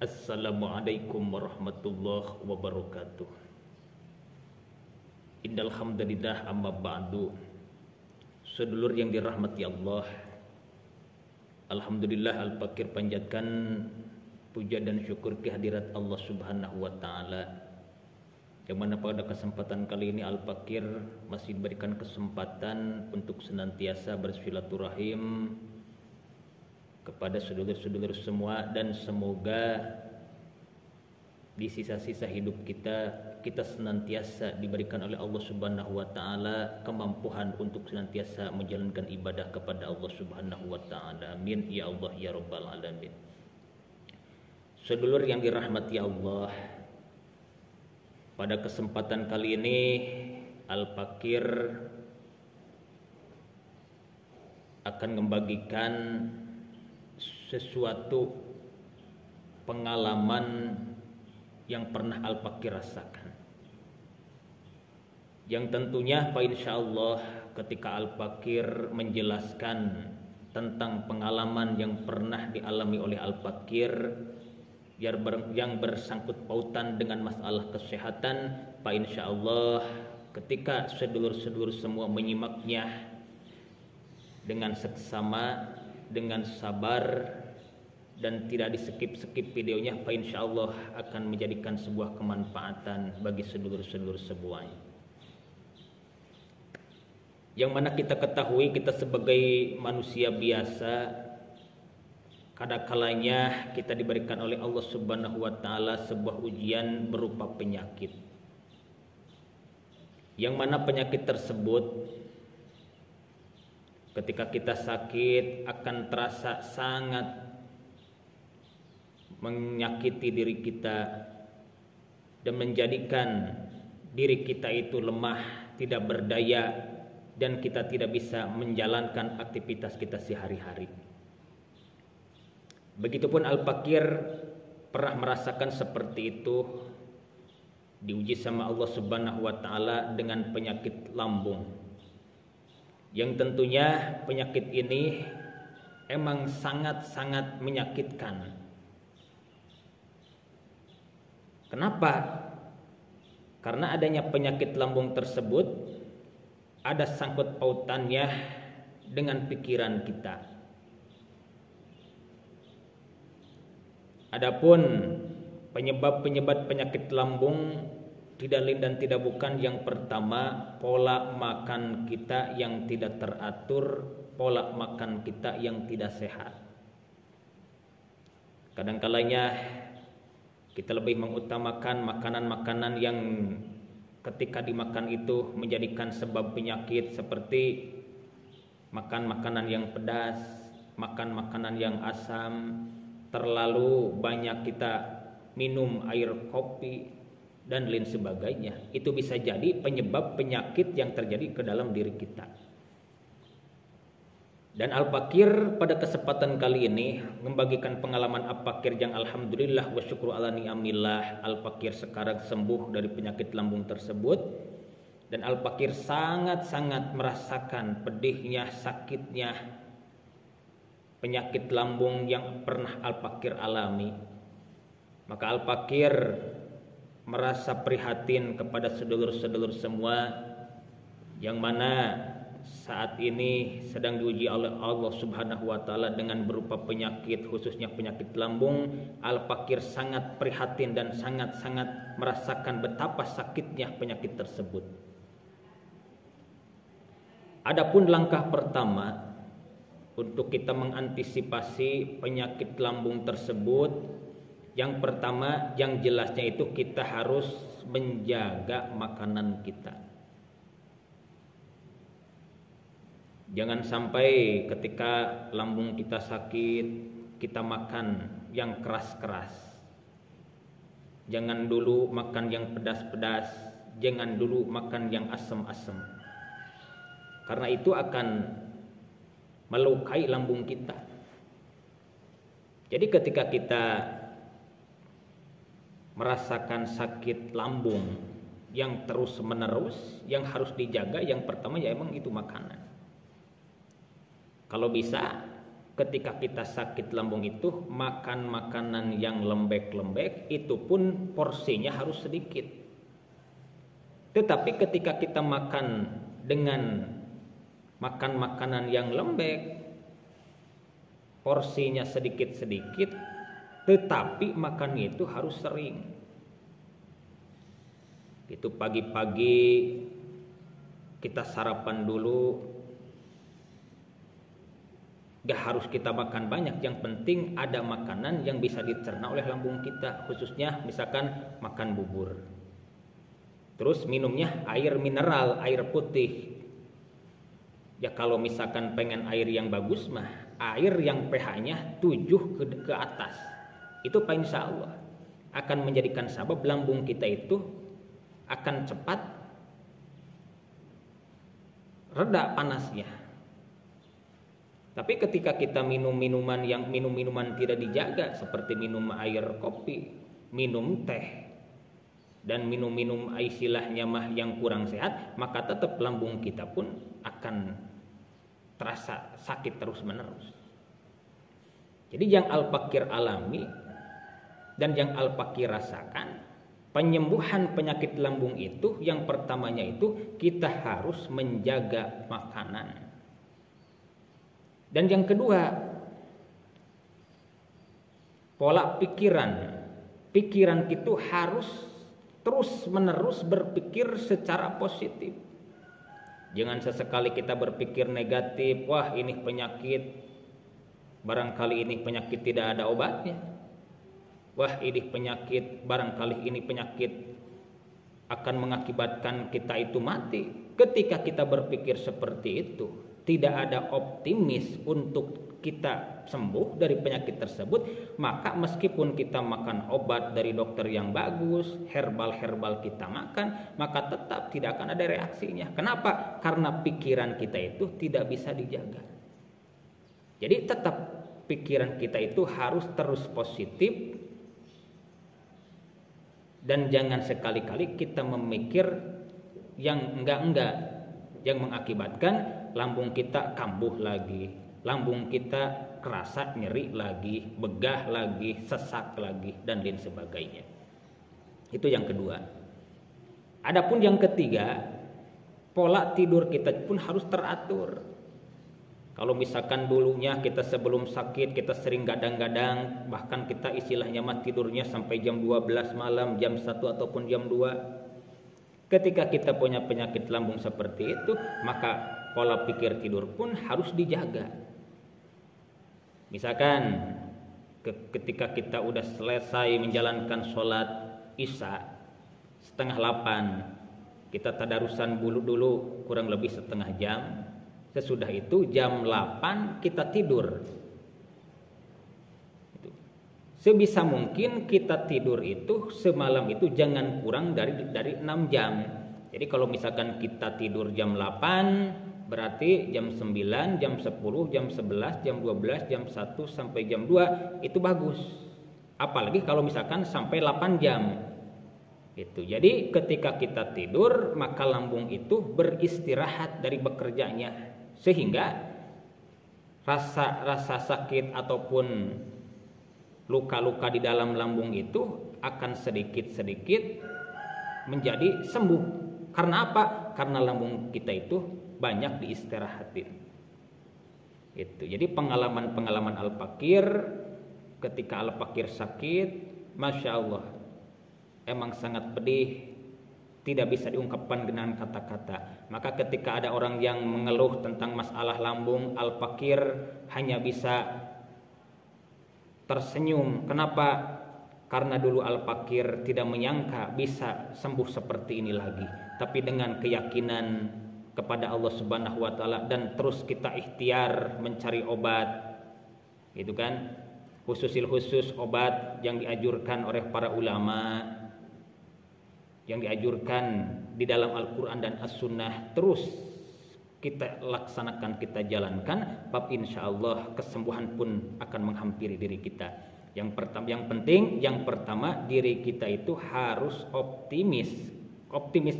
Assalamualaikum warahmatullahi wabarakatuh. Innal hamdalillah amma ba'du. Sedulur yang dirahmati Allah, alhamdulillah al-fakir panjatkan puja dan syukur kehadirat Allah Subhanahu wa taala. Yang mana pada kesempatan kali ini al-fakir masih diberikan kesempatan untuk senantiasa bersilaturahim kepada sedulur-sedulur semua, dan semoga di sisa-sisa hidup kita senantiasa diberikan oleh Allah Subhanahu wa taala kemampuan untuk senantiasa menjalankan ibadah kepada Allah Subhanahu wa taala. Amin ya Allah ya rabbal alamin. Sedulur yang dirahmati Allah, pada kesempatan kali ini al-fakir akan membagikan sesuatu pengalaman yang pernah al-fakir rasakan, yang tentunya insya Allah ketika al-fakir menjelaskan tentang pengalaman yang pernah dialami oleh al-fakir yang bersangkut pautan dengan masalah kesehatan, insya Allah ketika sedulur-sedulur semua menyimaknya dengan seksama, dengan sabar, dan tidak di-skip videonya, insya Allah akan menjadikan sebuah kemanfaatan bagi sedulur-sedulur semuanya. Yang mana kita ketahui, kita sebagai manusia biasa, kadang-kalanya kita diberikan oleh Allah Subhanahu wa taala sebuah ujian berupa penyakit. Yang mana penyakit tersebut ketika kita sakit akan terasa sangat menyakiti diri kita dan menjadikan diri kita itu lemah, tidak berdaya, dan kita tidak bisa menjalankan aktivitas kita sehari-hari. Begitupun al-fakir pernah merasakan seperti itu, diuji sama Allah Subhanahu wa taala dengan penyakit lambung, yang tentunya penyakit ini emang sangat-sangat menyakitkan. Kenapa? Karena adanya penyakit lambung tersebut ada sangkut pautannya dengan pikiran kita. Adapun penyebab penyakit lambung tidak lain dan tidak bukan, yang pertama pola makan kita yang tidak teratur, pola makan kita yang tidak sehat. Kadang-kalanya kita lebih mengutamakan makanan-makanan yang ketika dimakan itu menjadikan sebab penyakit, seperti makan makanan yang pedas, makan makanan yang asam, terlalu banyak kita minum air kopi, dan lain sebagainya. Itu bisa jadi penyebab penyakit yang terjadi ke dalam diri kita. Dan al-fakir pada kesempatan kali ini membagikan pengalaman al-fakir yang alhamdulillah wa syukru ala ni'amillah, al-fakir sekarang sembuh dari penyakit lambung tersebut. Dan al-fakir sangat-sangat merasakan pedihnya, sakitnya penyakit lambung yang pernah al-fakir alami. Maka al-fakir merasa prihatin kepada sedulur-sedulur semua yang mana saat ini sedang diuji oleh Allah Subhanahu wa taala dengan berupa penyakit, khususnya penyakit lambung. Al-fakir sangat prihatin dan sangat-sangat merasakan betapa sakitnya penyakit tersebut. Adapun langkah pertama untuk kita mengantisipasi penyakit lambung tersebut, yang pertama yang jelasnya itu kita harus menjaga makanan kita. Jangan sampai ketika lambung kita sakit kita makan yang keras-keras. Jangan dulu makan yang pedas-pedas, jangan dulu makan yang asam-asam. Karena itu akan melukai lambung kita. Jadi ketika kita merasakan sakit lambung yang terus-menerus, yang harus dijaga yang pertama ya emang itu makanan. Kalau bisa ketika kita sakit lambung itu makan makanan yang lembek-lembek, itu pun porsinya harus sedikit. Tetapi ketika kita makan dengan makan makanan yang lembek, porsinya sedikit-sedikit, tetapi makannya itu harus sering. Itu pagi-pagi kita sarapan dulu. Gak harus kita makan banyak, yang penting ada makanan yang bisa dicerna oleh lambung kita, khususnya misalkan makan bubur. Terus minumnya air mineral, air putih. Ya kalau misalkan pengen air yang bagus mah, air yang pH-nya 7 ke atas. Itu Pak, insya Allah akan menjadikan sebab lambung kita itu akan cepat reda panasnya. Tapi ketika kita minum minuman tidak dijaga, seperti minum air kopi, minum teh, dan minum istilahnya mah yang kurang sehat, maka tetap lambung kita pun akan terasa sakit terus menerus. Jadi yang Al-Fakir alami dan yang Al-Fakir rasakan, penyembuhan penyakit lambung itu yang pertamanya itu kita harus menjaga makanan. Dan yang kedua, pola pikiran. Pikiran itu harus terus menerus berpikir secara positif. Jangan sesekali kita berpikir negatif, wah ini penyakit, barangkali ini penyakit tidak ada obatnya. Wah ini penyakit, barangkali ini penyakit akan mengakibatkan kita itu mati. Ketika kita berpikir seperti itu, tidak ada optimis untuk kita sembuh dari penyakit tersebut, maka meskipun kita makan obat dari dokter yang bagus, herbal kita makan, maka tetap tidak akan ada reaksinya. Kenapa? Karena pikiran kita itu tidak bisa dijaga. Jadi tetap pikiran kita itu harus terus positif, dan jangan sekali-kali kita memikir yang enggak-enggak, yang mengakibatkan lambung kita kambuh lagi, lambung kita kerasa nyeri lagi, begah lagi, sesak lagi, dan lain sebagainya. Itu yang kedua. Adapun yang ketiga, pola tidur kita pun harus teratur. Kalau misalkan dulunya kita sebelum sakit kita sering gadang-gadang, bahkan kita istilahnya mah tidurnya sampai jam 12 malam, jam 1 ataupun jam 2. Ketika kita punya penyakit lambung seperti itu, maka pola pikir tidur pun harus dijaga. Misalkan ketika kita udah selesai menjalankan sholat isya 7:30, kita tadarusan dulu kurang lebih setengah jam. Sesudah itu jam 8 kita tidur. Sebisa mungkin kita tidur itu semalam itu jangan kurang dari 6 jam. Jadi kalau misalkan kita tidur jam 8, berarti jam 9, jam 10, jam 11, jam 12, jam 1 sampai jam 2 itu bagus. Apalagi kalau misalkan sampai 8 jam. Itu. Jadi ketika kita tidur, maka lambung itu beristirahat dari bekerjanya, sehingga rasa sakit ataupun luka-luka di dalam lambung itu akan sedikit-sedikit menjadi sembuh. Karena apa? Karena lambung kita itu banyak diistirahatin. Itu. Jadi pengalaman Al-Fakir ketika Al-Fakir sakit, Masya Allah, emang sangat pedih, tidak bisa diungkapkan dengan kata-kata. Maka ketika ada orang yang mengeluh tentang masalah lambung, Al-Fakir hanya bisa tersenyum. Kenapa? Karena dulu Al-Fakir tidak menyangka bisa sembuh seperti ini lagi. Tapi dengan keyakinan kepada Allah Subhanahu wa taala dan terus kita ikhtiar mencari obat, gitu kan? Khusus obat yang dianjurkan oleh para ulama, yang dianjurkan di dalam Al-Quran dan As-Sunnah, terus kita laksanakan, kita jalankan, bab insya Allah kesembuhan pun akan menghampiri diri kita. Yang pertama diri kita itu harus optimis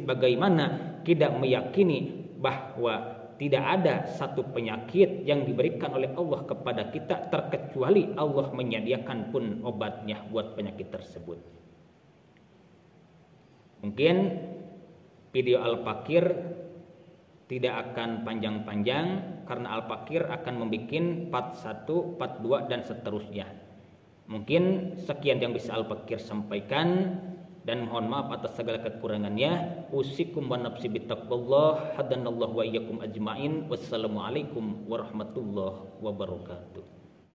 bagaimana tidak meyakini bahwa tidak ada satu penyakit yang diberikan oleh Allah kepada kita terkecuali Allah menyediakan pun obatnya buat penyakit tersebut. Mungkin video Al-Fakir tidak akan panjang-panjang karena Al-Fakir akan membuat part 1, part 2 dan seterusnya. Mungkin sekian yang bisa Al-Fakir sampaikan dan mohon maaf atas segala kekurangannya. Usikum wa nafsi bittaqwallah, hadanallahu wa iyyakum ajmain. Wassalamualaikum warahmatullahi wabarakatuh.